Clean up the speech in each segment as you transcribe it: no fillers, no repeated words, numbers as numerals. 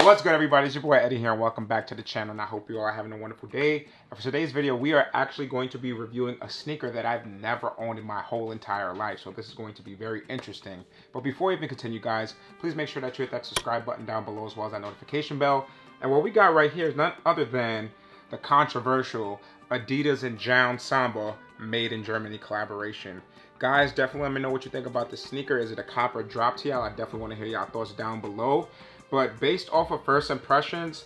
What's good, everybody? It's your boy Eddie here, and welcome back to the channel, and I hope you all are having a wonderful day. And for today's video, we are actually going to be reviewing a sneaker that I've never owned in my whole entire life, so this is going to be very interesting. But before we even continue, guys, please make sure that you hit that subscribe button down below as well as that notification bell. And what we got right here is none other than the controversial Adidas and JJJJound Samba made in Germany collaboration. Guys, definitely let me know what you think about this sneaker. Is it a cop or drop to y'all? I definitely want to hear y'all thoughts down below. But based off of first impressions,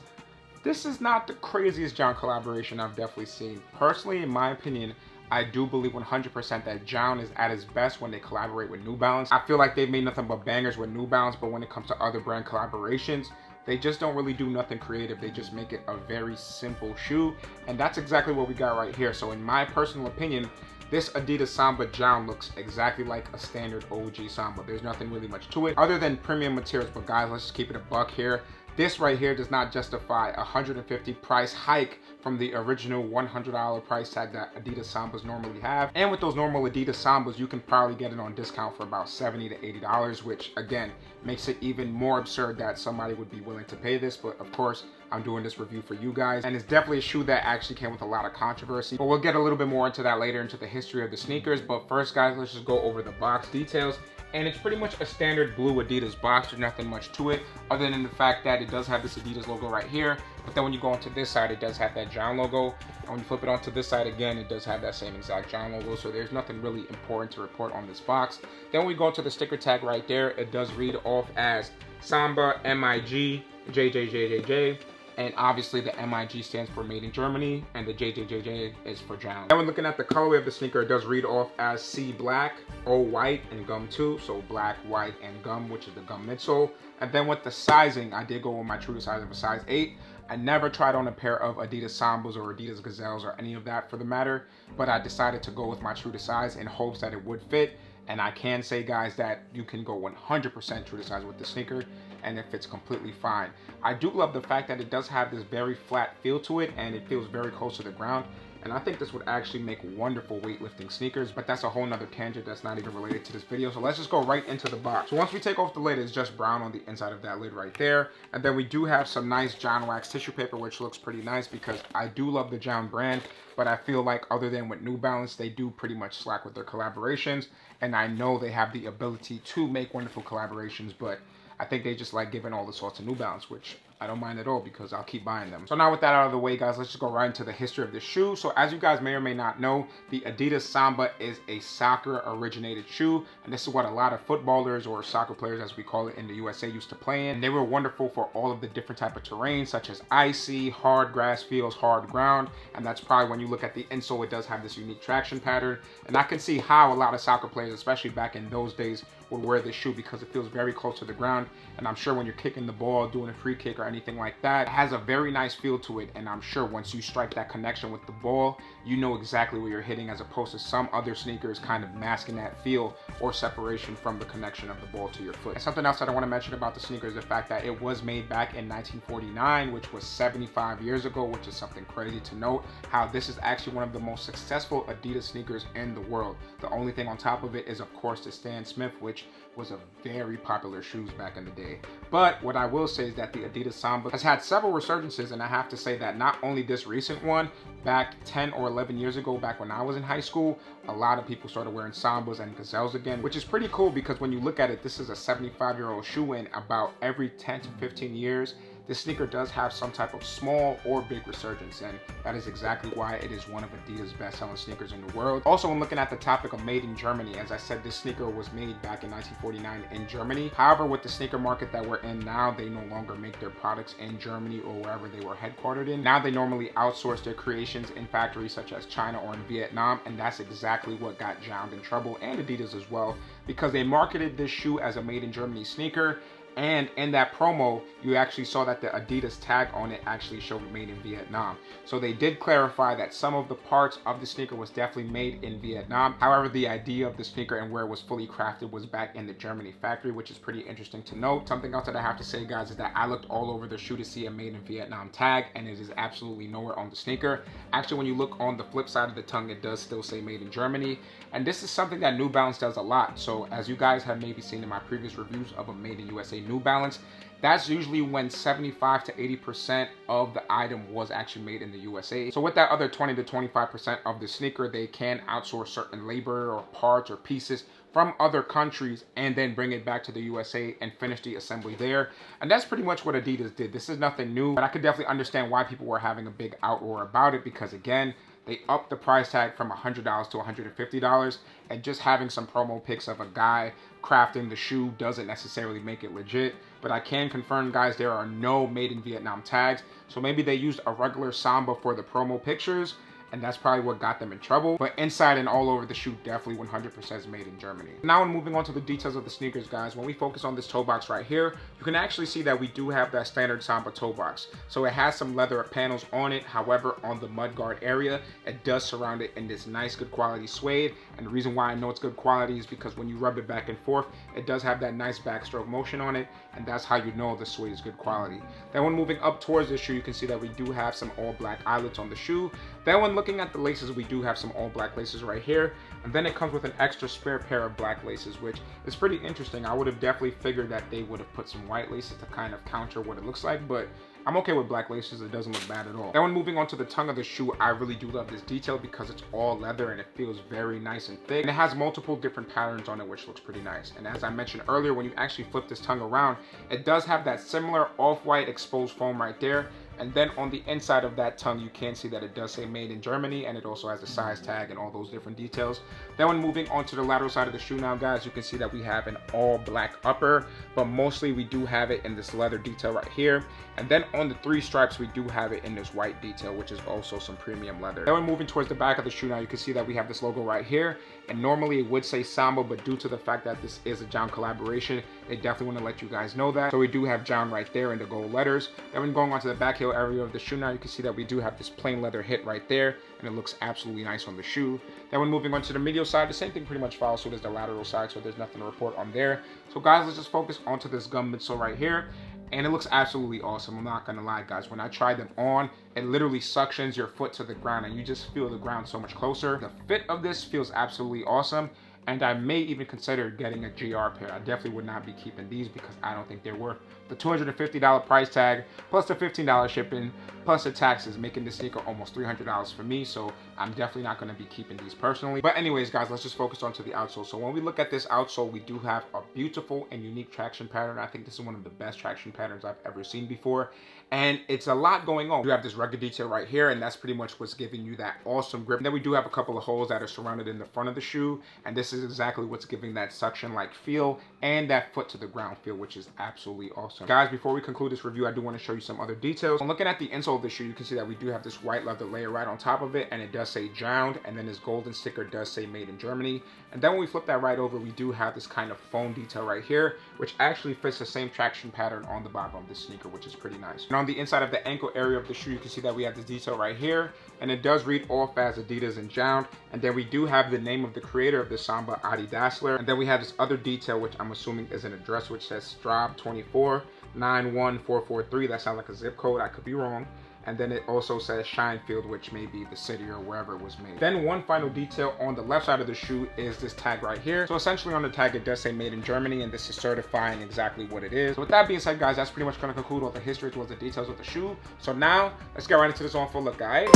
this is not the craziest JJJJound collaboration I've definitely seen. Personally, in my opinion, I do believe 100% that JJJJound is at its best when they collaborate with New Balance. I feel like they've made nothing but bangers with New Balance, but when it comes to other brand collaborations, they just don't really do nothing creative. They just make it a very simple shoe, and that's exactly what we got right here. So in my personal opinion, this Adidas Samba JJJJound looks exactly like a standard OG Samba. There's nothing really much to it other than premium materials, but guys, let's just keep it a buck here. This right here does not justify a $150 price hike from the original $100 price tag that Adidas Sambas normally have. And with those normal Adidas Sambas, you can probably get it on discount for about $70 to $80, which again, makes it even more absurd that somebody would be willing to pay this. But of course, I'm doing this review for you guys. And it's definitely a shoe that actually came with a lot of controversy. But we'll get a little bit more into that later, into the history of the sneakers. But first, guys, let's just go over the box details. And it's pretty much a standard blue Adidas box. There's nothing much to it other than the fact that it does have this Adidas logo right here. But then when you go onto this side, it does have that JJJJound logo. And when you flip it onto this side again, it does have that same exact JJJJound logo. So there's nothing really important to report on this box. Then when we go to the sticker tag right there, it does read off as Samba, MIG, JJJJJ. And obviously the MIG stands for Made in Germany, and the JJJJ is for JJJJound. And when looking at the colorway of the sneaker, it does read off as C black, O white, and gum 2. So black, white, and gum, which is the gum midsole. And then with the sizing, I did go with my true to size of a size 8. I never tried on a pair of Adidas Sambas or Adidas Gazelles or any of that for the matter, but I decided to go with my true to size in hopes that it would fit. And I can say, guys, that you can go 100% true to size with the sneaker, and it fits completely fine. I do love the fact that it does have this very flat feel to it, and it feels very close to the ground. And I think this would actually make wonderful weightlifting sneakers, but that's a whole nother tangent that's not even related to this video. So let's just go right into the box. So once we take off the lid, it's just brown on the inside of that lid right there. And then we do have some nice JJJJound wax tissue paper, which looks pretty nice because I do love the JJJJound brand, but I feel like other than with New Balance, they do pretty much slack with their collaborations. And I know they have the ability to make wonderful collaborations, but I think they just like giving all the sauce to New Balance, which I don't mind at all because I'll keep buying them. So now with that out of the way, guys, let's just go right into the history of the shoe. So as you guys may or may not know, the Adidas Samba is a soccer originated shoe. And this is what a lot of footballers, or soccer players as we call it in the USA, used to play in. And they were wonderful for all of the different type of terrain, such as icy, hard grass fields, hard ground. And that's probably when you look at the insole, it does have this unique traction pattern. And I can see how a lot of soccer players, especially back in those days, would wear this shoe because it feels very close to the ground. And I'm sure when you're kicking the ball, doing a free kick or anything like that, it has a very nice feel to it. And I'm sure once you strike that connection with the ball, you know exactly where you're hitting, as opposed to some other sneakers kind of masking that feel or separation from the connection of the ball to your foot. And something else that I want to mention about the sneaker is the fact that it was made back in 1949, which was 75 years ago, which is something crazy to note, how this is actually one of the most successful Adidas sneakers in the world. The only thing on top of it is, of course, the Stan Smith, which was a very popular shoes back in the day. But what I will say is that the Adidas Samba has had several resurgences, and I have to say that not only this recent one, back 10 or 11 years ago, back when I was in high school, a lot of people started wearing Sambas and Gazelles again, which is pretty cool because when you look at it, this is a 75-year-old shoe, and about every 10 to 15 years, this sneaker does have some type of small or big resurgence, and that is exactly why it is one of Adidas' best-selling sneakers in the world. Also, when looking at the topic of made in Germany, as I said, this sneaker was made back in 1949 in Germany. However, with the sneaker market that we're in now, they no longer make their products in Germany or wherever they were headquartered in. Now they normally outsource their creations in factories such as China or in Vietnam, and that's exactly what got JJJJound in trouble, and Adidas as well, because they marketed this shoe as a made in Germany sneaker. And in that promo, you actually saw that the Adidas tag on it actually showed made in Vietnam. So they did clarify that some of the parts of the sneaker was definitely made in Vietnam. However, the idea of the sneaker and where it was fully crafted was back in the Germany factory, which is pretty interesting to note. Something else that I have to say, guys, is that I looked all over the shoe to see a made in Vietnam tag, and it is absolutely nowhere on the sneaker. Actually, when you look on the flip side of the tongue, it does still say made in Germany. And this is something that New Balance does a lot. So as you guys have maybe seen in my previous reviews of a made in USA New Balance, that's usually when 75 to 80% of the item was actually made in the USA. So with that other 20 to 25% of the sneaker, they can outsource certain labor or parts or pieces from other countries and then bring it back to the USA and finish the assembly there. And that's pretty much what Adidas did. This is nothing new, but I could definitely understand why people were having a big outroar about it, because again, they upped the price tag from $100 to $150, and just having some promo pics of a guy crafting the shoe doesn't necessarily make it legit. But I can confirm, guys, there are no made in Vietnam tags. So maybe they used a regular Samba for the promo pictures, and that's probably what got them in trouble. But inside and all over the shoe, definitely 100% is made in Germany. Now, when moving on to the details of the sneakers, guys, when we focus on this toe box right here, you can actually see that we do have that standard Samba toe box. So it has some leather panels on it. However, on the mudguard area, it does surround it in this nice, good quality suede. And the reason why I know it's good quality is because when you rub it back and forth, it does have that nice backstroke motion on it. And that's how you know the suede is good quality. Then when moving up towards the shoe, you can see that we do have some all black eyelets on the shoe. Then when looking at the laces, we do have some all black laces right here. And then it comes with an extra spare pair of black laces, which is pretty interesting. I would have definitely figured that they would have put some white laces to kind of counter what it looks like, but I'm okay with black laces. It doesn't look bad at all. Then when moving on to the tongue of the shoe, I really do love this detail because it's all leather and it feels very nice and thick. And it has multiple different patterns on it, which looks pretty nice. And as I mentioned earlier, when you actually flip this tongue around, it does have that similar off-white exposed foam right there. And then on the inside of that tongue, you can see that it does say made in Germany, and it also has a size tag and all those different details. Then when moving on to the lateral side of the shoe now, guys, you can see that we have an all black upper, but mostly we do have it in this leather detail right here. And then on the three stripes, we do have it in this white detail, which is also some premium leather. Then when moving towards the back of the shoe now, you can see that we have this logo right here. And normally it would say Samba, but due to the fact that this is a JJJJound collaboration, they definitely want to let you guys know that. So we do have JJJJound right there in the gold letters. Then when going on to the back heel area of the shoe now, you can see that we do have this plain leather hit right there, and it looks absolutely nice on the shoe. Then when moving on to the medial side, the same thing pretty much follows suit as the lateral side, so there's nothing to report on there. So guys, let's just focus onto this gum midsole right here. And it looks absolutely awesome. I'm not gonna lie, guys. When I tried them on, it literally suctions your foot to the ground and you just feel the ground so much closer. The fit of this feels absolutely awesome. And I may even consider getting a GR pair. I definitely would not be keeping these because I don't think they're worth the $250 price tag, plus the $15 shipping, plus the taxes, making this sneaker almost $300 for me. So I'm definitely not going to be keeping these personally. But anyways, guys, let's just focus onto the outsole. So when we look at this outsole, we do have a beautiful and unique traction pattern. I think this is one of the best traction patterns I've ever seen before. And it's a lot going on. You have this rugged detail right here, and that's pretty much what's giving you that awesome grip. And then we do have a couple of holes that are surrounded in the front of the shoe, and this is exactly what's giving that suction-like feel and that foot to the ground feel, which is absolutely awesome. Guys, before we conclude this review, I do want to show you some other details. When looking at the insole of the shoe, you can see that we do have this white leather layer right on top of it, and it does say JJJJound, and then this golden sticker does say made in Germany. And then when we flip that right over, we do have this kind of foam detail right here, which actually fits the same traction pattern on the bottom of this sneaker, which is pretty nice. And on the inside of the ankle area of the shoe, you can see that we have this detail right here, and it does read off as Adidas and JJJJound. And then we do have the name of the creator of the Samba, Adidas. And then we have this other detail, which I'm assuming is an address, which says Straub 24 91443. That sounds like a zip code. I could be wrong. And then it also says Shinefield, which may be the city or wherever it was made. Then one final detail on the left side of the shoe is this tag right here. So essentially on the tag, it does say made in Germany, and this is certifying exactly what it is. So with that being said, guys, that's pretty much going to conclude all the history towards the details of the shoe. So now let's get right into this on full look, guys.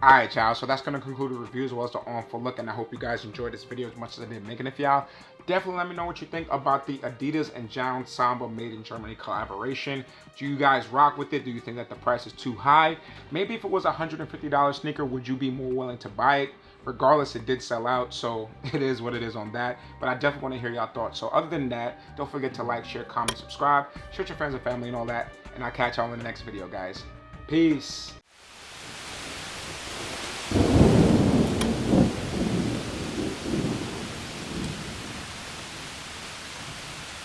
Alright, y'all, so that's going to conclude the review as well as the on full look, and I hope you guys enjoyed this video as much as I did making it for y'all. Definitely let me know what you think about the Adidas and JJJJound Samba made in Germany collaboration. Do you guys rock with it? Do you think that the price is too high? Maybe if it was a $150 sneaker, would you be more willing to buy it? Regardless, it did sell out, so it is what it is on that. But I definitely want to hear y'all thoughts. So other than that, don't forget to like, share, comment, subscribe, share with your friends and family and all that. And I'll catch y'all in the next video, guys. Peace.